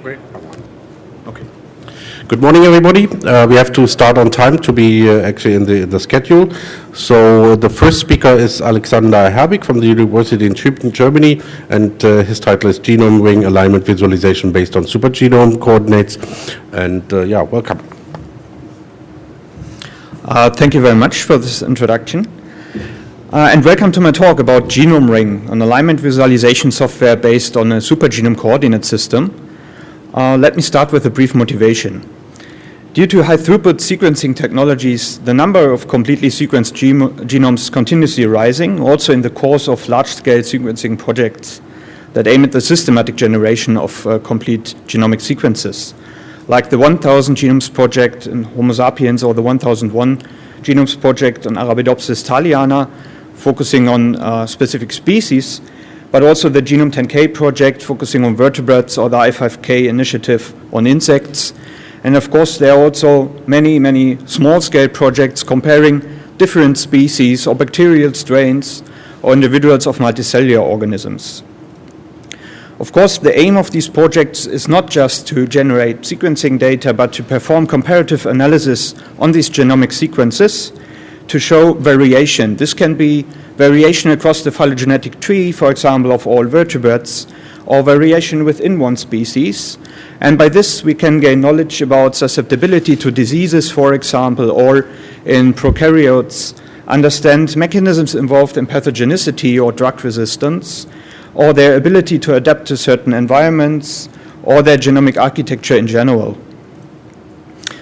great. Okay. Good morning, everybody. We have to start on time to be actually in the schedule. So the first speaker is Alexander Herbig from the University in Germany, and his title is GenomeRing Alignment Visualization based on SuperGenome coordinates. And yeah, welcome. Thank you very much for this introduction. And welcome to my talk about GenomeRing, an alignment visualization software based on a SuperGenome coordinate system. Let me start with a brief motivation. Due to high throughput sequencing technologies, the number of completely sequenced genomes continuously rising, also in the course of large-scale sequencing projects that aim at the systematic generation of complete genomic sequences, like the 1000 Genomes project in Homo sapiens or the 1001 Genomes project on Arabidopsis thaliana, focusing on specific species, but also the Genome 10K project focusing on vertebrates, or the I5K initiative on insects. And of course, there are also many small-scale projects comparing different species or bacterial strains or individuals of multicellular organisms. Of course, the aim of these projects is not just to generate sequencing data, but to perform comparative analysis on these genomic sequences to show variation. This can be variation across the phylogenetic tree, for example, of all vertebrates, or variation within one species. And by this, we can gain knowledge about susceptibility to diseases, for example, or in prokaryotes, understand mechanisms involved in pathogenicity or drug resistance, or their ability to adapt to certain environments, or their genomic architecture in general.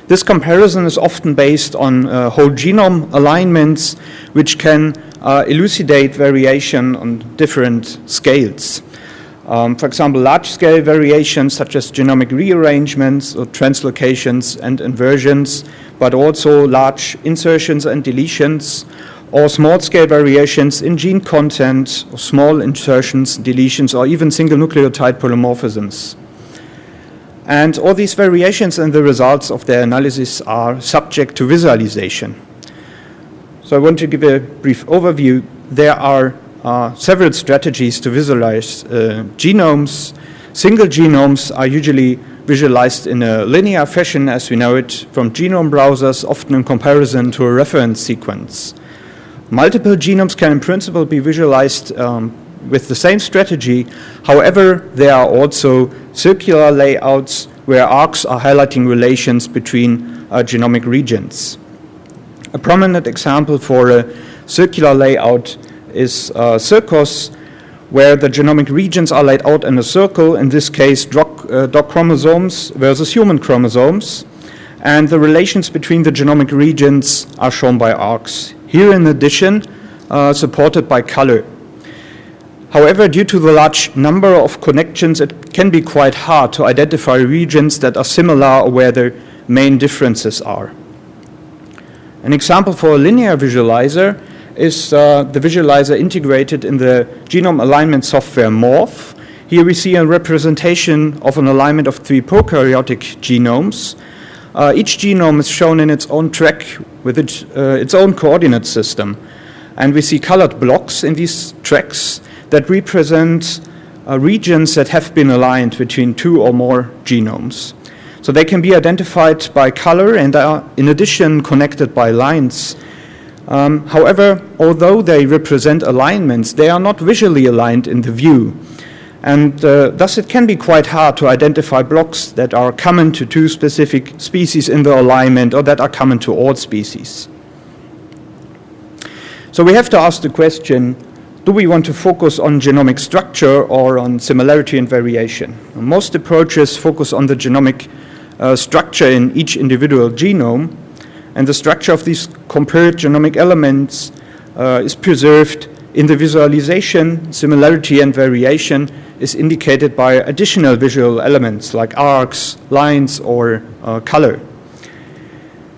This comparison is often based on whole genome alignments, which can elucidate variation on different scales. For example, large-scale variations such as genomic rearrangements or translocations and inversions, but also large insertions and deletions, or small-scale variations in gene content, or small insertions, deletions, or even single nucleotide polymorphisms. And all these variations and the results of their analysis are subject to visualization. So I want to give a brief overview. There are several strategies to visualize genomes. Single genomes are usually visualized in a linear fashion as we know it from genome browsers, often in comparison to a reference sequence. Multiple genomes can in principle be visualized with the same strategy. However, there are also circular layouts where arcs are highlighting relations between genomic regions. A prominent example for a circular layout is Circos, where the genomic regions are laid out in a circle, in this case dog chromosomes versus human chromosomes, and the relations between the genomic regions are shown by arcs. Here in addition, supported by color. However, due to the large number of connections, it can be quite hard to identify regions that are similar or where the main differences are. An example for a linear visualizer is the visualizer integrated in the genome alignment software Morph. Here we see a representation of an alignment of 3 prokaryotic genomes. Each genome is shown in its own track with its own coordinate system. And we see colored blocks in these tracks that represent regions that have been aligned between 2 or more genomes. So they can be identified by color and are in addition connected by lines. However, although they represent alignments, they are not visually aligned in the view. And thus it can be quite hard to identify blocks that are common to 2 specific species in the alignment or that are common to all species. So we have to ask the question, do we want to focus on genomic structure or on similarity and variation? Most approaches focus on the genomic structure in each individual genome, and the structure of these compared genomic elements is preserved in the visualization. Similarity and variation is indicated by additional visual elements like arcs, lines, or color.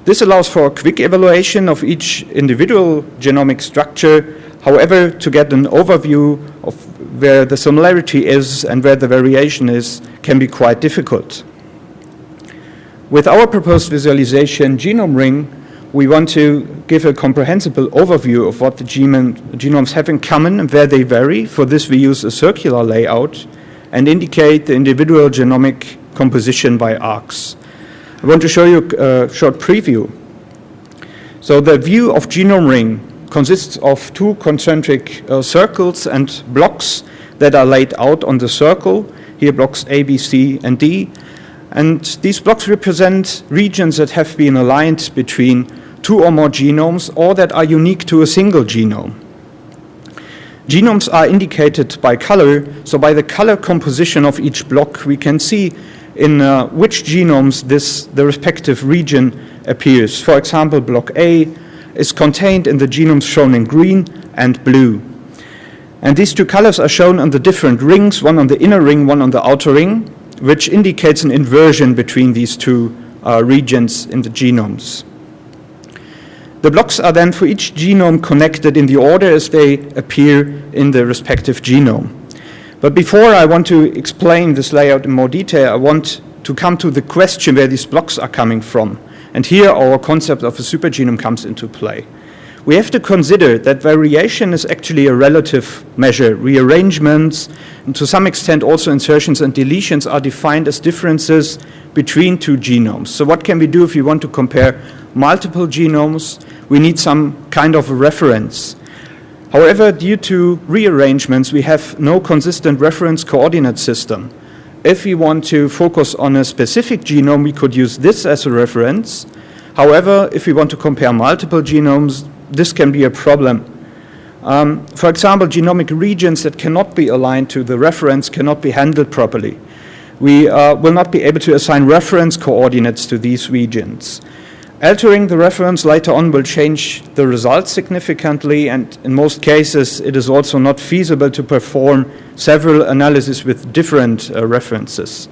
This allows for a quick evaluation of each individual genomic structure. However, to get an overview of where the similarity is and where the variation is can be quite difficult. With our proposed visualization, GenomeRing, we want to give a comprehensible overview of what the genomes have in common and where they vary. For this, we use a circular layout and indicate the individual genomic composition by arcs. I want to show you a short preview. So the view of GenomeRing consists of two concentric circles and blocks that are laid out on the circle. Here blocks A, B, C, and D. And these blocks represent regions that have been aligned between two or more genomes or that are unique to a single genome. Genomes are indicated by color, so by the color composition of each block we can see in which genomes the respective region appears. For example, block A is contained in the genomes shown in green and blue. And these two colors are shown on the different rings, one on the inner ring, one on the outer ring, which indicates an inversion between these two regions in the genomes. The blocks are then for each genome connected in the order as they appear in the respective genome. But before I want to explain this layout in more detail, I want to come to the question where these blocks are coming from. And here our concept of a supergenome comes into play. We have to consider that variation is actually a relative measure. Rearrangements, and to some extent also insertions and deletions, are defined as differences between two genomes. So what can we do if we want to compare multiple genomes? We need some kind of a reference. However, due to rearrangements, we have no consistent reference coordinate system. If we want to focus on a specific genome, we could use this as a reference. However, if we want to compare multiple genomes, this can be a problem. For example, genomic regions that cannot be aligned to the reference cannot be handled properly. We will not be able to assign reference coordinates to these regions. Altering the reference later on will change the results significantly, and in most cases it is also not feasible to perform several analyses with different references.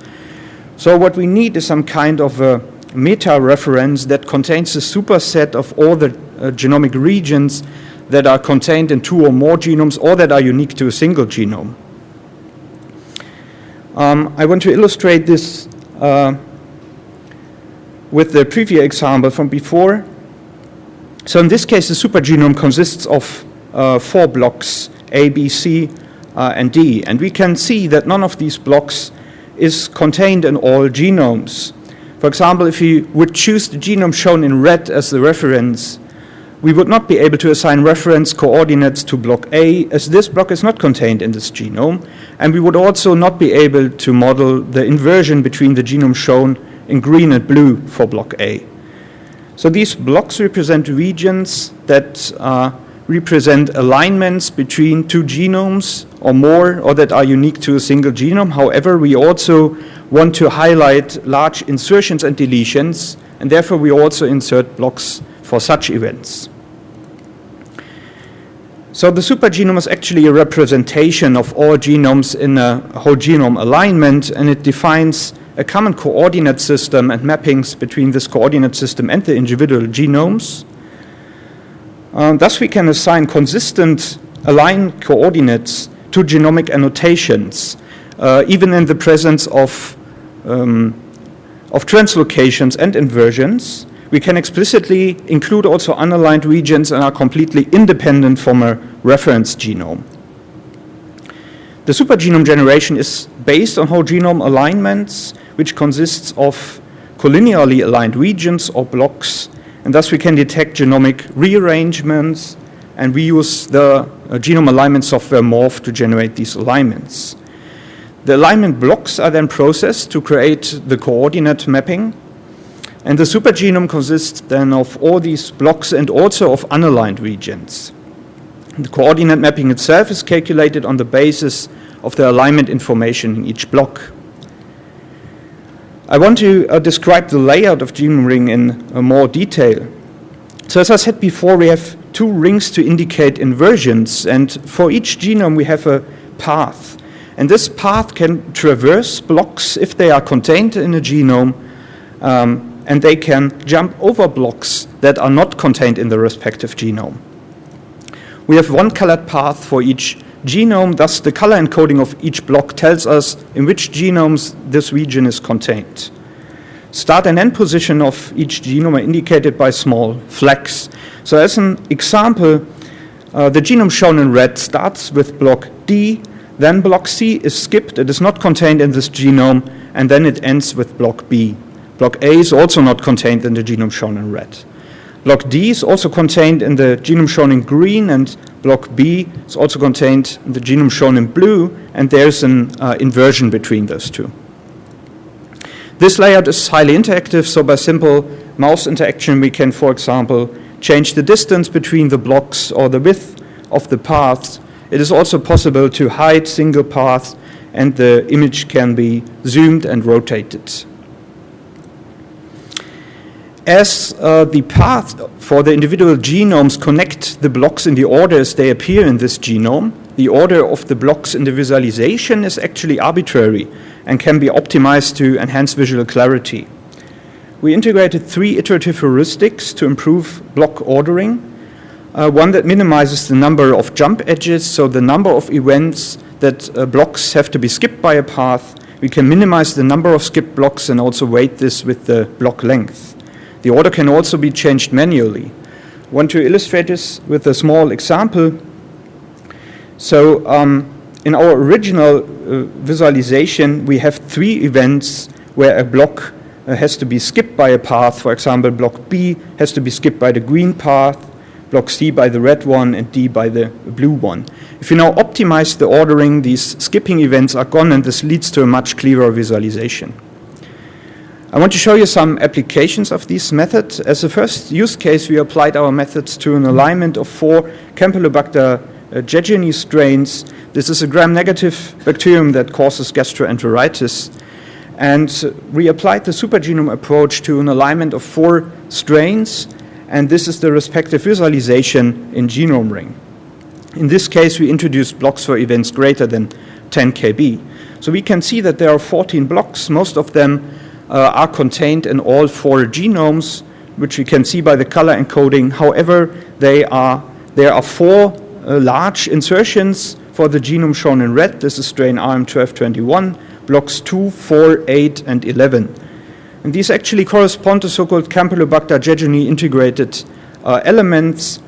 So what we need is some kind of a meta-reference that contains a superset of all the genomic regions that are contained in two or more genomes or that are unique to a single genome. I want to illustrate this with the previous example from before. So in this case, the supergenome consists of 4 blocks, A, B, C, and D. And we can see that none of these blocks is contained in all genomes. For example, if we would choose the genome shown in red as the reference, we would not be able to assign reference coordinates to block A, as this block is not contained in this genome. And we would also not be able to model the inversion between the genome shown in green and blue for block A. So these blocks represent regions that represent alignments between two genomes or more, or that are unique to a single genome. However, we also want to highlight large insertions and deletions, and therefore we also insert blocks for such events. So the supergenome is actually a representation of all genomes in a whole genome alignment, and it defines a common coordinate system and mappings between this coordinate system and the individual genomes. Thus we can assign consistent aligned coordinates to genomic annotations, even in the presence of translocations and inversions. We can explicitly include also unaligned regions and are completely independent from a reference genome. The supergenome generation is based on whole genome alignments, which consists of collinearly aligned regions or blocks, and thus we can detect genomic rearrangements, and we use the genome alignment software Morph to generate these alignments. The alignment blocks are then processed to create the coordinate mapping, and the supergenome consists then of all these blocks and also of unaligned regions. The coordinate mapping itself is calculated on the basis of the alignment information in each block. I want to describe the layout of GenomeRing in more detail. So as I said before, we have 2 rings to indicate inversions, and for each genome we have a path. And this path can traverse blocks if they are contained in a genome, and they can jump over blocks that are not contained in the respective genome. We have one colored path for each genome, thus the color encoding of each block tells us in which genomes this region is contained. Start and end position of each genome are indicated by small flags. So as an example, the genome shown in red starts with block D, Then block C is skipped, it is not contained in this genome, and then it ends with block B. Block A is also not contained in the genome shown in red. Block D is also contained in the genome shown in green, and block B is also contained in the genome shown in blue, and there's an inversion between those two. This layout is highly interactive, so by simple mouse interaction we can, for example, change the distance between the blocks or the width of the paths. It is also possible to hide single paths, and the image can be zoomed and rotated. As the path for the individual genomes connect the blocks in the order as they appear in this genome, the order of the blocks in the visualization is actually arbitrary and can be optimized to enhance visual clarity. We integrated 3 iterative heuristics to improve block ordering. One that minimizes the number of jump edges, so the number of events that blocks have to be skipped by a path. We can minimize the number of skipped blocks and also weight this with the block length. The order can also be changed manually. I want to illustrate this with a small example. So in our original visualization, we have 3 events where a block has to be skipped by a path. For example, block B has to be skipped by the green path, block C by the red one, and D by the blue one. If you now optimize the ordering, these skipping events are gone, and this leads to a much clearer visualization. I want to show you some applications of this method. As a first use case, we applied our methods to an alignment of 4 Campylobacter jejuni strains. This is a gram-negative bacterium that causes gastroenteritis. And we applied the SuperGenome approach to an alignment of 4 strains, and this is the respective visualization in GenomeRing. In this case, we introduced blocks for events greater than 10 kb. So we can see that there are 14 blocks. Most of them are contained in all 4 genomes, which we can see by the color encoding. However, there are 4 large insertions for the genome shown in red. This is strain RM1221, blocks 2, 4, 8, and 11. And these actually correspond to so-called Campylobacter jejuni integrated elements.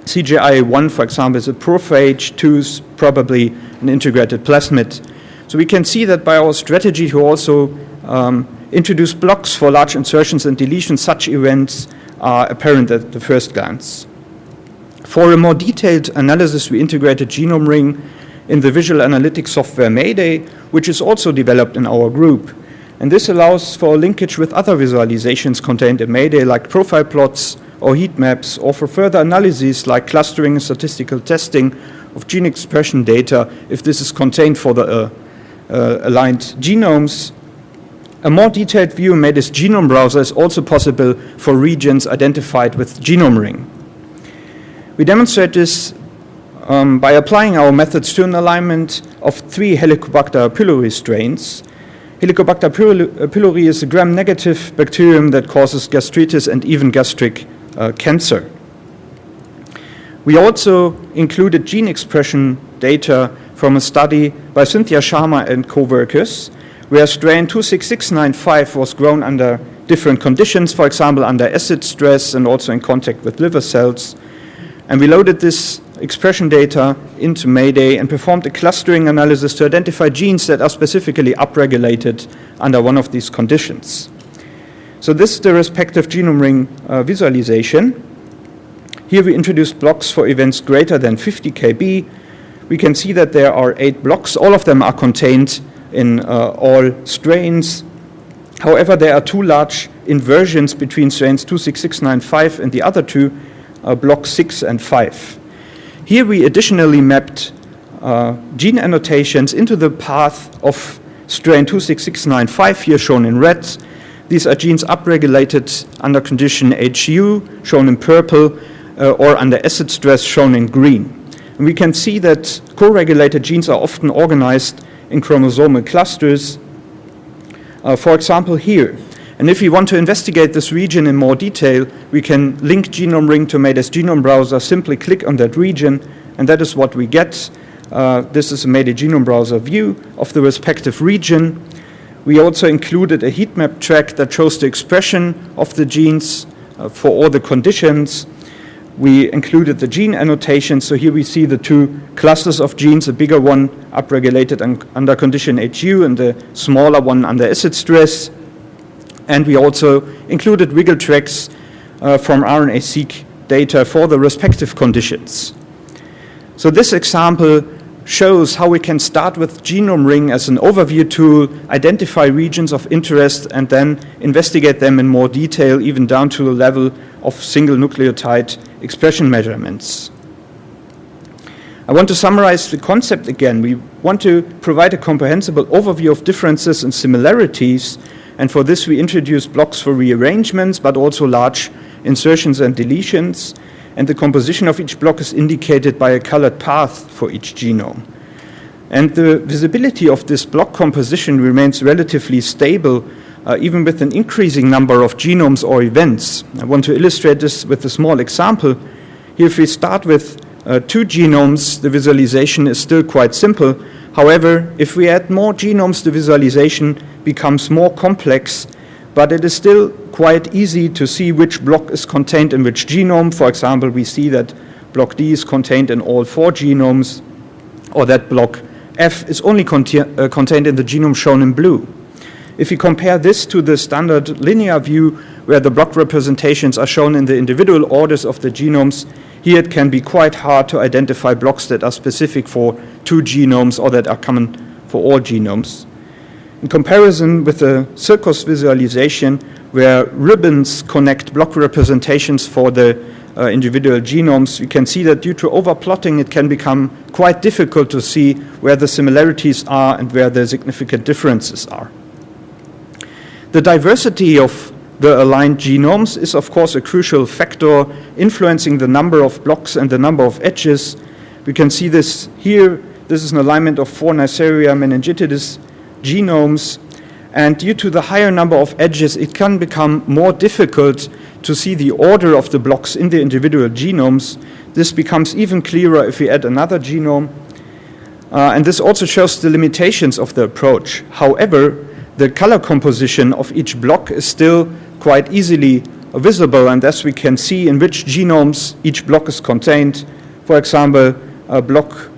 CJI1, for example, is a prophage, 2 is probably an integrated plasmid. So we can see that by our strategy to also introduce blocks for large insertions and deletions, such events are apparent at the first glance. For a more detailed analysis, we integrated GenomeRing in the visual analytics software Mayday, which is also developed in our group. And this allows for linkage with other visualizations contained in Mayday, like profile plots or heat maps, or for further analyses like clustering and statistical testing of gene expression data, if this is contained for the aligned genomes. A more detailed view in Mayday's genome browser is also possible for regions identified with GenomeRing. We demonstrate this by applying our methods to an alignment of 3 Helicobacter pylori strains. Helicobacter pylori is a gram-negative bacterium that causes gastritis and even gastric cancer. We also included gene expression data from a study by Cynthia Sharma and co-workers, where strain 26695 was grown under different conditions, for example, under acid stress and also in contact with liver cells. And we loaded this expression data into Mayday and performed a clustering analysis to identify genes that are specifically upregulated under one of these conditions. So this is the respective GenomeRing visualization. Here we introduced blocks for events greater than 50 kb. We can see that there are 8 blocks. All of them are contained in all strains. However, there are 2 large inversions between strains 26695 and the other 2, blocks 6 and 5. Here we additionally mapped gene annotations into the path of strain 26695, here shown in red. These are genes upregulated under condition HU, shown in purple, or under acid stress, shown in green. And we can see that co-regulated genes are often organized in chromosomal clusters, for example here. And if we want to investigate this region in more detail, we can link GenomeRing to Mayday's genome browser, simply click on that region, and that is what we get. This is a Mayday genome browser view of the respective region. We also included a heat map track that shows the expression of the genes for all the conditions. we included the gene annotation. So here we see the two clusters of genes, a bigger one upregulated under condition HU and the smaller one under acid stress. And we also included wiggle tracks from RNA-seq data for the respective conditions. So this example shows how we can start with GenomeRing as an overview tool, identify regions of interest, and then investigate them in more detail, even down to the level of single nucleotide expression measurements. I want to summarize the concept again. We want to provide a comprehensible overview of differences and similarities, and for this we introduce blocks for rearrangements, but also large insertions and deletions, and the composition of each block is indicated by a colored path for each genome. And the visibility of this block composition remains relatively stable, even with an increasing number of genomes or events. I want to illustrate this with a small example. Here, if we start with 2 genomes, the visualization is still quite simple. However, if we add more genomes, the visualization becomes more complex, but it is still quite easy to see which block is contained in which genome. For example, we see that block D is contained in all 4 genomes, or that block F is only contained in the genome shown in blue. If we compare this to the standard linear view, where the block representations are shown in the individual orders of the genomes, here it can be quite hard to identify blocks that are specific for 2 genomes or that are common for all genomes. In comparison with the circus visualization, where ribbons connect block representations for the individual genomes, we can see that due to overplotting, it can become quite difficult to see where the similarities are and where the significant differences are. The diversity of the aligned genomes is, of course, a crucial factor influencing the number of blocks and the number of edges. We can see this here. This is an alignment of 4 Neisseria meningitidis genomes, and due to the higher number of edges, it can become more difficult to see the order of the blocks in the individual genomes. This becomes even clearer if we add another genome, and this also shows the limitations of the approach. However, the color composition of each block is still quite easily visible, and thus we can see in which genomes each block is contained. For example, block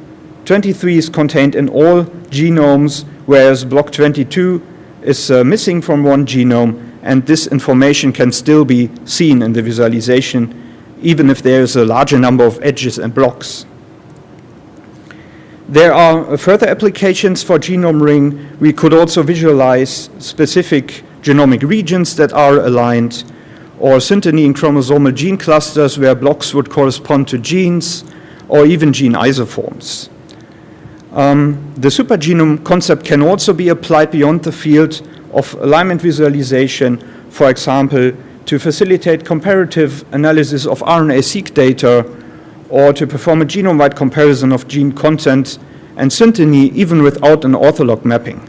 23 is contained in all genomes, whereas block 22 is missing from one genome, and this information can still be seen in the visualization, even if there is a larger number of edges and blocks. There are further applications for GenomeRing. We could also visualize specific genomic regions that are aligned, or synteny in chromosomal gene clusters where blocks would correspond to genes, or even gene isoforms. The supergenome concept can also be applied beyond the field of alignment visualization, for example, to facilitate comparative analysis of RNA-seq data, or to perform a genome-wide comparison of gene content and synteny even without an ortholog mapping.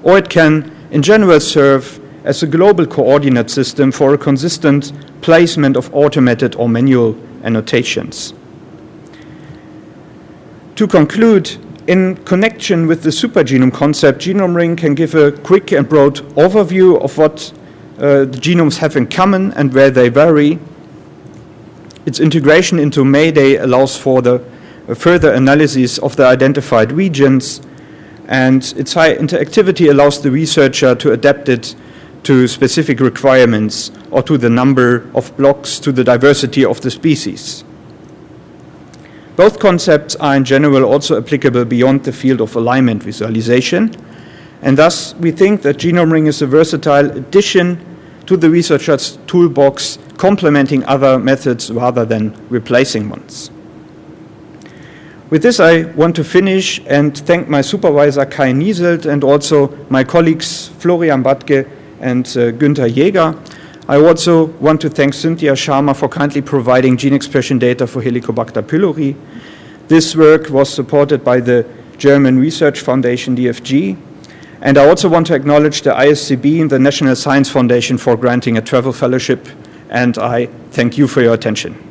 Or it can, in general, serve as a global coordinate system for a consistent placement of automated or manual annotations. To conclude, in connection with the supergenome concept, GenomeRing can give a quick and broad overview of what the genomes have in common and where they vary. Its integration into Mayday allows for the further analysis of the identified regions, and its high interactivity allows the researcher to adapt it to specific requirements or to the number of blocks, to the diversity of the species. Both concepts are in general also applicable beyond the field of alignment visualization, and thus we think that GenomeRing is a versatile addition to the researcher's toolbox, complementing other methods rather than replacing ones. With this, I want to finish and thank my supervisor Kai Nieselt and also my colleagues Florian Badke and Günther Jäger. I also want to thank Cynthia Sharma for kindly providing gene expression data for Helicobacter pylori. This work was supported by the German Research Foundation, DFG. And I also want to acknowledge the ISCB and the National Science Foundation for granting a travel fellowship. And I thank you for your attention.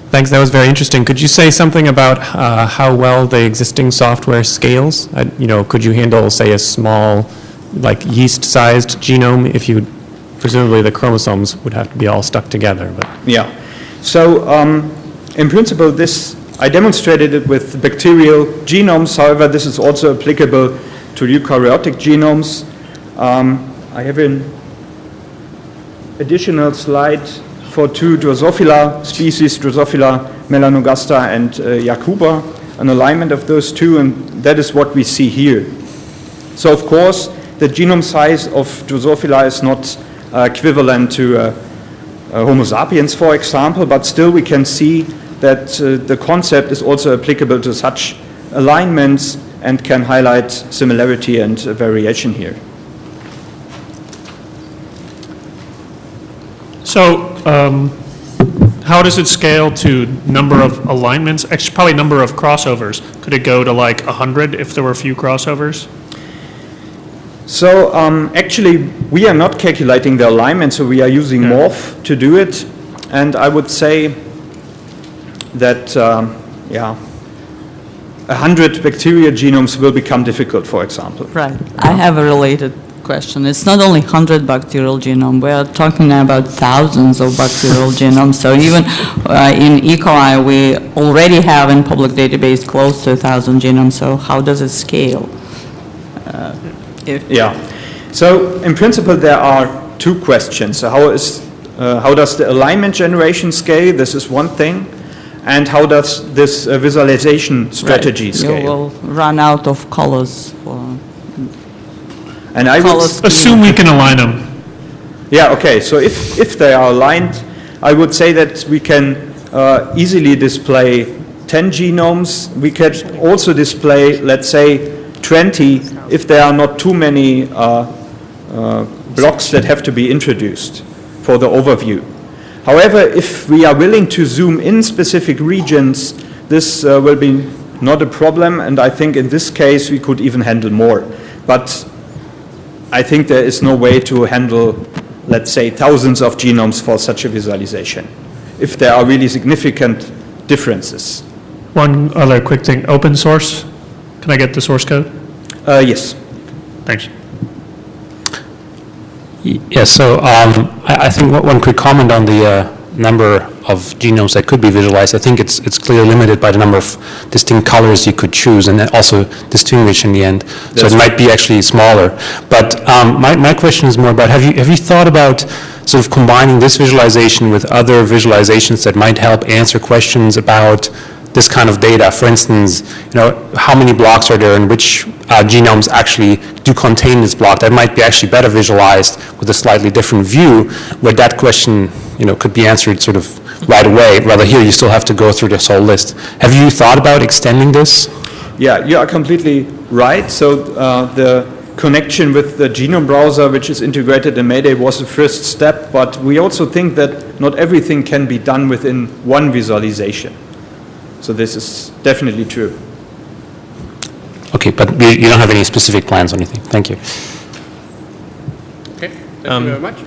Thanks, that was very interesting. Could you say something about how well the existing software scales? Could you handle, say, a small, like yeast-sized genome if you, presumably the chromosomes would have to be all stuck together? But. Yeah. So in principle, I demonstrated it with bacterial genomes. However, this is also applicable to eukaryotic genomes. I have an additional slide for two Drosophila species, Drosophila melanogaster and Jacoba, an alignment of those two, and that is what we see here. So of course, the genome size of Drosophila is not equivalent to Homo sapiens, for example, but still we can see that the concept is also applicable to such alignments and can highlight similarity and variation here. So how does it scale to number of alignments? Actually, probably number of crossovers. Could it go to like 100 if there were a few crossovers? So actually, we are not calculating the alignment, so we are using Morph to do it. And I would say that, 100 bacteria genomes will become difficult, for example. Right. I have a related question. It's not only 100 bacterial genomes. We are talking about thousands of bacterial genomes. So even in E. coli, we already have in public database close to 1,000 genomes. So how does it scale? So in principle, there are two questions. So how does the alignment generation scale? This is one thing. And how does this visualization strategy scale? You will run out of colors for. And I would assume we can align them. Yeah, okay. So if they are aligned, I would say that we can easily display 10 genomes. We can also display, let's say, 20 if there are not too many blocks that have to be introduced for the overview. However, if we are willing to zoom in specific regions, this will be not a problem, and I think in this case we could even handle more. But I think there is no way to handle, let's say, thousands of genomes for such a visualization, if there are really significant differences. One other quick thing, open source. Can I get the source code? Yes. Thanks. Yes, so I think one quick comment on the number of genomes that could be visualized. I think it's clearly limited by the number of distinct colors you could choose and then also distinguish in the end. So it might be actually smaller. But my question is more about, have you thought about sort of combining this visualization with other visualizations that might help answer questions about this kind of data? For instance, how many blocks are there and which genomes actually do contain this block? That might be actually better visualized with a slightly different view, where that question, could be answered sort of right away. Rather here, you still have to go through this whole list. Have you thought about extending this? Yeah, you are completely right. So the connection with the genome browser, which is integrated in Mayday, was the first step. But we also think that not everything can be done within one visualization. So this is definitely true. Okay, but you don't have any specific plans or anything. Thank you. Okay, thank you very much.